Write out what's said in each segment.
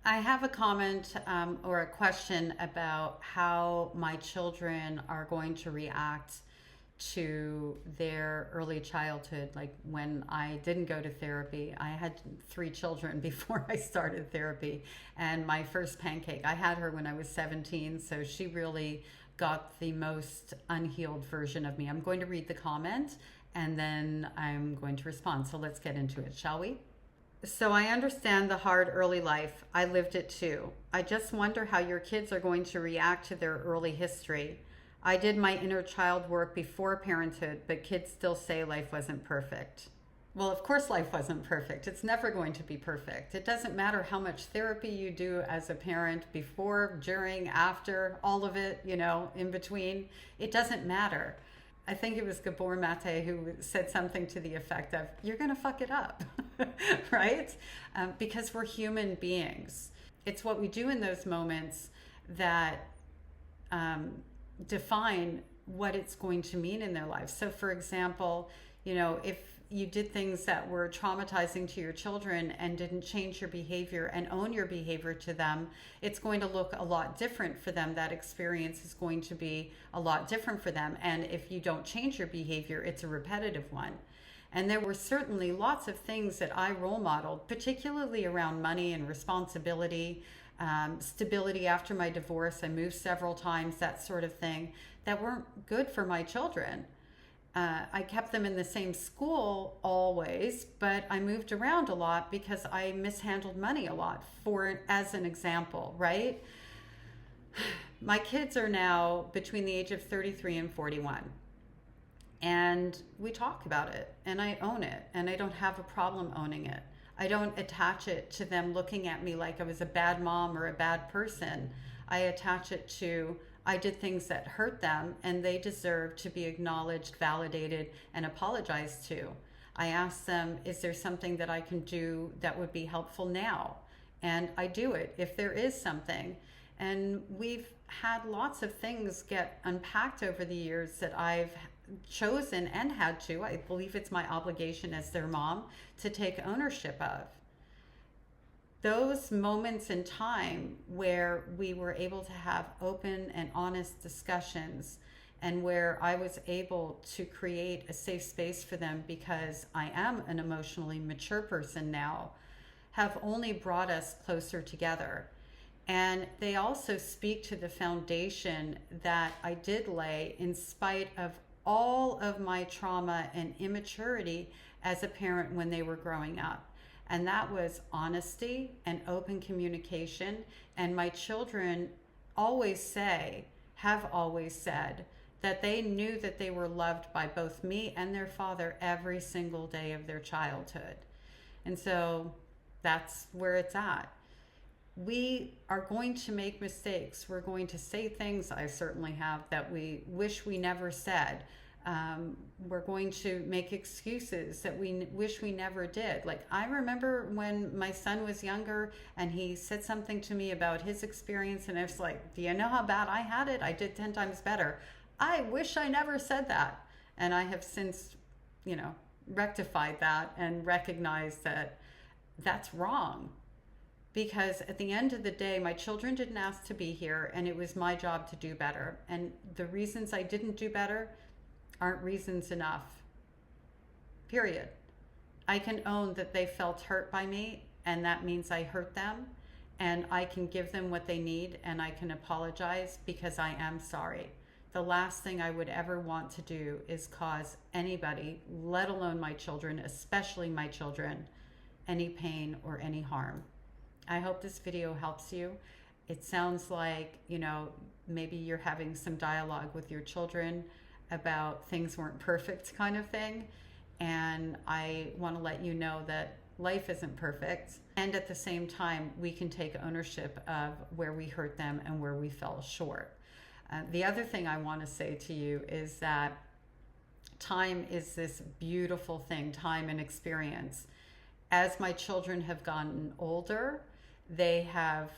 I have a comment or a question about how my children are going to react to their early childhood. Like when I didn't go to therapy, I had three children before I started therapy. And my first pancake, I had her when I was 17. So she really got the most unhealed version of me. I'm going to read the comment and then I'm going to respond. So let's get into it, shall we? So I understand the hard early life. I lived it too. I just wonder how your kids are going to react to their early history. I did my inner child work before parenthood, but kids still say life wasn't perfect. Well, of course, life wasn't perfect. It's never going to be perfect. It doesn't matter how much therapy you do as a parent before, during, after, all of it, in between. It doesn't matter. I think it was Gabor Mate who said something to the effect of, you're going to fuck it up, right? Because we're human beings. It's what we do in those moments that define what it's going to mean in their lives. So, for example, if you did things that were traumatizing to your children and didn't change your behavior and own your behavior to them, it's going to look a lot different for them. That experience is going to be a lot different for them. And if you don't change your behavior, it's a repetitive one. And there were certainly lots of things that I role modeled, particularly around money and responsibility, stability after my divorce. I moved several times, that sort of thing, that weren't good for my children. I kept them in the same school always, but I moved around a lot because I mishandled money a lot, as an example, right? My kids are now between the age of 33 and 41. And we talk about it, and I own it, and I don't have a problem owning it. I don't attach it to them looking at me like I was a bad mom or a bad person. I attach it to, I did things that hurt them and they deserve to be acknowledged, validated, and apologized to. I ask them, is there something that I can do that would be helpful now? And I do it if there is something. And we've had lots of things get unpacked over the years that I've chosen and had to. I believe it's my obligation as their mom to take ownership of. Those moments in time where we were able to have open and honest discussions and where I was able to create a safe space for them because I am an emotionally mature person now, have only brought us closer together. And they also speak to the foundation that I did lay in spite of all of my trauma and immaturity as a parent when they were growing up. And that was honesty and open communication. And my children have always said that they knew that they were loved by both me and their father every single day of their childhood. And so that's where it's at. We are going to make mistakes. We're going to say things, I certainly have, that we wish we never said. We're going to make excuses that we wish we never did. Like, I remember when my son was younger and he said something to me about his experience, and I was like, do you know how bad I had it? I did 10 times better. I wish I never said that. And I have since, rectified that and recognized that that's wrong. Because at the end of the day, my children didn't ask to be here, and it was my job to do better. And the reasons I didn't do better aren't reasons enough. Period. I can own that they felt hurt by me, and that means I hurt them, and I can give them what they need, and I can apologize because I am sorry. The last thing I would ever want to do is cause anybody, let alone my children, especially my children, any pain or any harm. I hope this video helps you. It sounds like, maybe you're having some dialogue with your children about things weren't perfect kind of thing. And I want to let you know that life isn't perfect. And at the same time, we can take ownership of where we hurt them and where we fell short. The other thing I want to say to you is that time is this beautiful thing, time and experience. As my children have gotten older, they have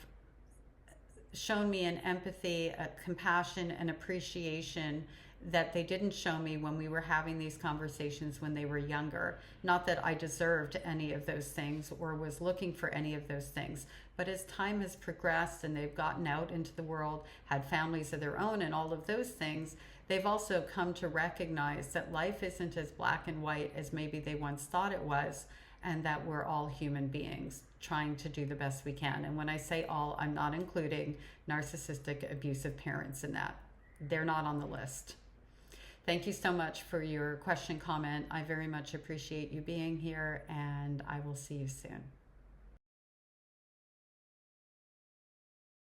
shown me an empathy, a compassion, and appreciation that they didn't show me when we were having these conversations when they were younger. Not that I deserved any of those things or was looking for any of those things, but as time has progressed and they've gotten out into the world, had families of their own and all of those things, they've also come to recognize that life isn't as black and white as maybe they once thought it was, and that we're all human beings trying to do the best we can. And when I say all, I'm not including narcissistic, abusive parents in that. They're not on the list. Thank you so much for your question, comment. I very much appreciate you being here, and I will see you soon.